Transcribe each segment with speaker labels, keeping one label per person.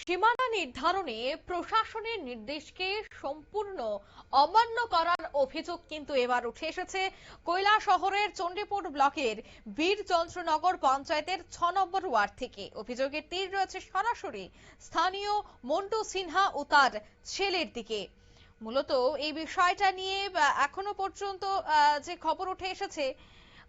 Speaker 1: সীমানা নির্ধারণে প্রশাসনের নির্দেশকে সম্পূর্ণ অমান্য করার অভিযোগ কিন্তু এবার উঠে এসেছে কৈলাসহরের চণ্ডীপুর ব্লকের বীরচন্দ্রনগর পঞ্চায়েতের ৬ নম্বর ওয়ার্ড থেকে। অভিযোগের তীর রয়েছে সরাসরি স্থানীয় মন্টু সিনহা ও তার ছেলের দিকে। মূলত এই বিষয়টা নিয়ে এখনো পর্যন্ত যে খবর উঠে এসেছে,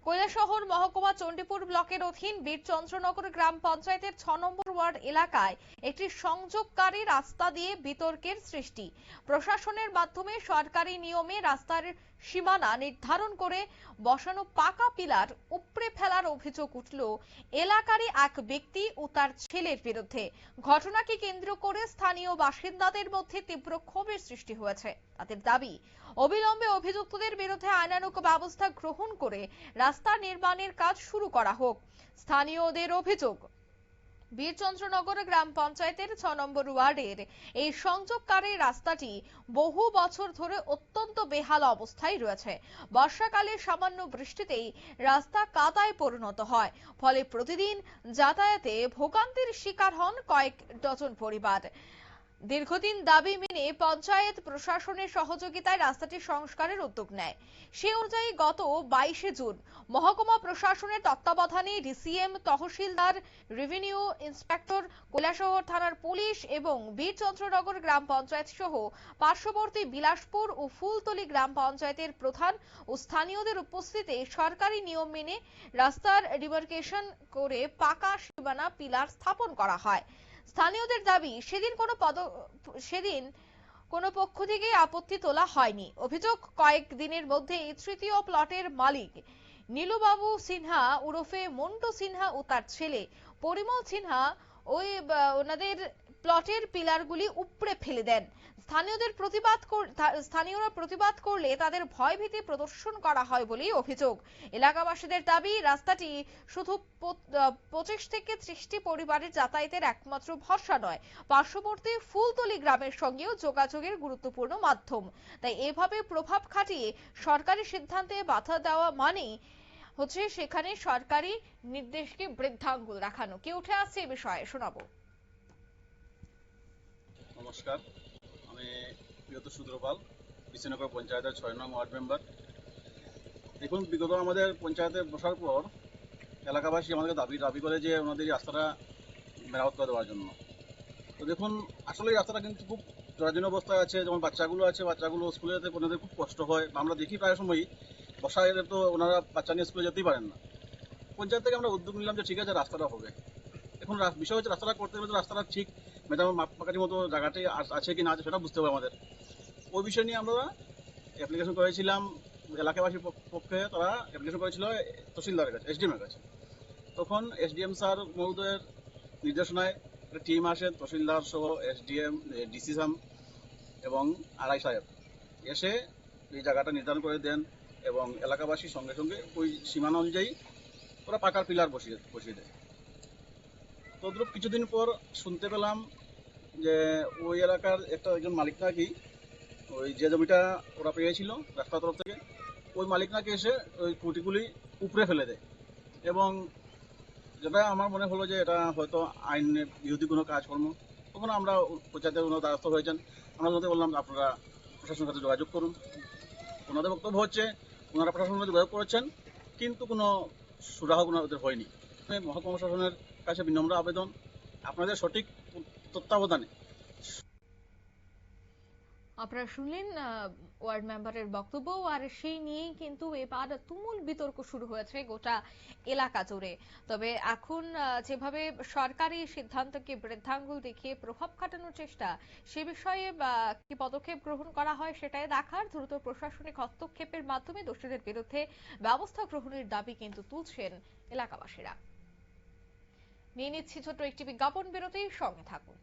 Speaker 1: কৈলাসহর মহকুমা চণ্ডীপুর ব্লকের অধীন বীরচন্দ্রনগর গ্রাম পঞ্চায়েতের ৬ নম্বর ওয়ার্ড এলাকায় একটি সংযোগকারী রাস্তা দিয়ে বিতর্কের সৃষ্টি। প্রশাসনের মাধ্যমে সরকারি নিয়মে রাস্তার সীমানা নির্ধারণ করে বসানো পাকা পিলার উপড়ে ফেলার অভিযোগ উঠল এলাকারই এক ব্যক্তি ও তার ছেলের বিরুদ্ধে। ঘটনাকে কেন্দ্র করে স্থানীয় বাসিন্দাদের মধ্যে তীব্র ক্ষোভের সৃষ্টি হয়েছে। তাদের দাবি, অবিলম্বে অভিযুক্তদের বিরুদ্ধে আইনানুগ ব্যবস্থা গ্রহণ করে রাস্তা নির্মাণের কাজ শুরু করা হোক। স্থানীয়দের অভিযোগ, বীরচন্দ্রনগর গ্রাম পঞ্চায়েতের ৬ নম্বর ওয়ার্ডের এই সংযোগকারী রাস্তাটি বহু বছর ধরে অত্যন্ত বেহাল অবস্থায় রয়েছে। বর্ষাকালে সামান্য বৃষ্টিতেই রাস্তা কাদায় পরিণত হয়, ফলে প্রতিদিন যাতায়াতে ভোগান্তির শিকার হন কয়েক ডজন পরিবার। দীর্ঘদিন দাবি মেনে পঞ্চায়েত প্রশাসনের সহযোগিতায় রাস্তাটি সংস্কারের উদ্যোগ নেয়। সে অনুযায়ী গত ২২শে জুন মহকুমা প্রশাসনের তত্ত্বাবধানে ডিসিএম, তহসিলদার, রেভিনিউ ইন্সপেক্টর, কৈলাসহর থানার পুলিশ এবং বীরচন্দ্রনগর গ্রাম পঞ্চায়েত সহ পার্শ্ববর্তী বিলাসপুর ও ফুলতলি গ্রাম পঞ্চায়েতের প্রধান ও স্থানীয়দের উপস্থিতিতে সরকারি নিয়ম মেনে রাস্তার ডিমার্কেশন করে পাকা সীমানা পিলার স্থাপন করা হয়। স্থানীয়দের দাবি, সেদিন কোনো পক্ষ থেকে আপত্তি তোলা হয়নি। অভিযোগ, কয়েক দিনের মধ্যে তৃতীয় প্লটের মালিক নীলুবাবু সিনহা ওরফে মন্টু সিনহা ও তার ছেলে পরিমল সিনহা ওনাদের প্লটের পিলারগুলি উপড়ে ফেলে দেন। স্থানীয়রা প্রতিবাদ করলে তাদের ভয়ভীতি প্রদর্শন করা হয় বলেই অভিযোগ। এলাকাবাসীদের দাবি, রাস্তাটি শুধু ২৫ থেকে ৩০টি পরিবারের যাতায়াতের একমাত্র ভরসা নয়, পার্শ্ববর্তী ফুলতলি গ্রামের সঙ্গেও যোগাযোগের গুরুত্বপূর্ণ মাধ্যম। তাই এভাবে প্রভাব খাটিয়ে সরকারি সিদ্ধান্তে বাধা দেওয়া মানেই হচ্ছে সেখানে সরকারি নির্দেশকে বৃদ্ধাঙ্গুল দেখানো। কে উঠে আসছে এই বিষয়ে শোনাবো।
Speaker 2: নমস্কার, আমি প্রিয়তোষ পাল, বিশ্বনগর পঞ্চায়েতের ৬ নং ওয়ার্ড মেম্বার। দেখুন, বিগত আমাদের পঞ্চায়েতে বসার পর এলাকাবাসী আমাদেরকে দাবি করে যে ওনাদের এই রাস্তাটা মেরামত করে দেওয়ার জন্য। তো দেখুন, আসলে এই রাস্তাটা কিন্তু খুব জরাজীর্ণ অবস্থায় আছে। যেমন বাচ্চাগুলো স্কুলে যেতে ওনাদের খুব কষ্ট হয়। আমরা দেখি প্রায় সময়ই বর্ষা এলে তো ওনারা বাচ্চা নিয়ে স্কুলে যেতেই পারেন না। পঞ্চায়েত থেকে আমরা উদ্যোগ নিলাম যে ঠিক আছে, রাস্তাটা হবে। এখন বিষয় হচ্ছে, রাস্তাটা করতে গেলে তো রাস্তাটা ঠিক মাপকাঠির মতো জায়গাটি আছে কি না আছে সেটা বুঝতে হবে আমাদের। ওই বিষয় নিয়ে আমরা অ্যাপ্লিকেশন করেছিলাম। এলাকাবাসীর পক্ষে তারা অ্যাপ্লিকেশন করেছিল তহসিলদারের কাছে, এসডিএমের কাছে। তখন এসডিএম স্যার মহোদয়ের নির্দেশনায় একটা টিম আসে, তহসিলদার সহ এসডিএম, ডিসি সাহেব এবং আরআই সাহেব এসে এই জায়গাটা নির্ধারণ করে দেন এবং এলাকাবাসীর সঙ্গে সঙ্গে ওই সীমানা অনুযায়ী ওরা পাকার পিলার বসিয়ে দেয়। তদ্রুপ কিছুদিন পর শুনতে পেলাম যে ওই এলাকার একজন মালিক নাকি ওই যে জমিটা ওরা পেয়েছিল রাস্তার তরফ থেকে, ওই মালিক নাকি এসে ওই খুঁটিগুলি উপড়ে ফেলে দেয়। এবং যেটা আমার মনে হলো যে এটা হয়তো আইনের বিরোধী কোনো কাজকর্ম। তখন আমরা পঞ্চায়েতের ওনার দ্বারস্থ হয়েছেন। আমরা ওনাদের বললাম আপনারা প্রশাসনের কাছে যোগাযোগ করুন। ওনাদের বক্তব্য হচ্ছে ওনারা প্রশাসনের কাছে যোগাযোগ করেছেন, কিন্তু কোনো সুরাহা ওনাদের হয়নি। মহকুমা প্রশাসনের কাছে বিনম্র আবেদন, আপনাদের সঠিক তত্ত্বাবধানে।
Speaker 1: আপনারা শুনলেন ওয়ার্ড মেম্বারের বক্তব্য, আর সেই নিয়েই কিন্তু এবার তুমুল বিতর্ক শুরু হয়েছে গোটা এলাকা জুড়ে। তবে এখন যেভাবে সরকারি সিদ্ধান্তকে বৃদ্ধাঙ্গুল দেখিয়ে প্রভাব খাটানোর চেষ্টা, সে বিষয়ে কি পদক্ষেপ গ্রহণ করা হয় সেটাই দেখার। দ্রুত প্রশাসনিক হস্তক্ষেপের মাধ্যমে দোষীদের বিরুদ্ধে ব্যবস্থা গ্রহণের দাবি কিন্তু তুলছেন এলাকাবাসীরা। নিয়ে নিচ্ছি ছোট্ট একটি বিজ্ঞাপন বিরতি, সঙ্গে থাকুন।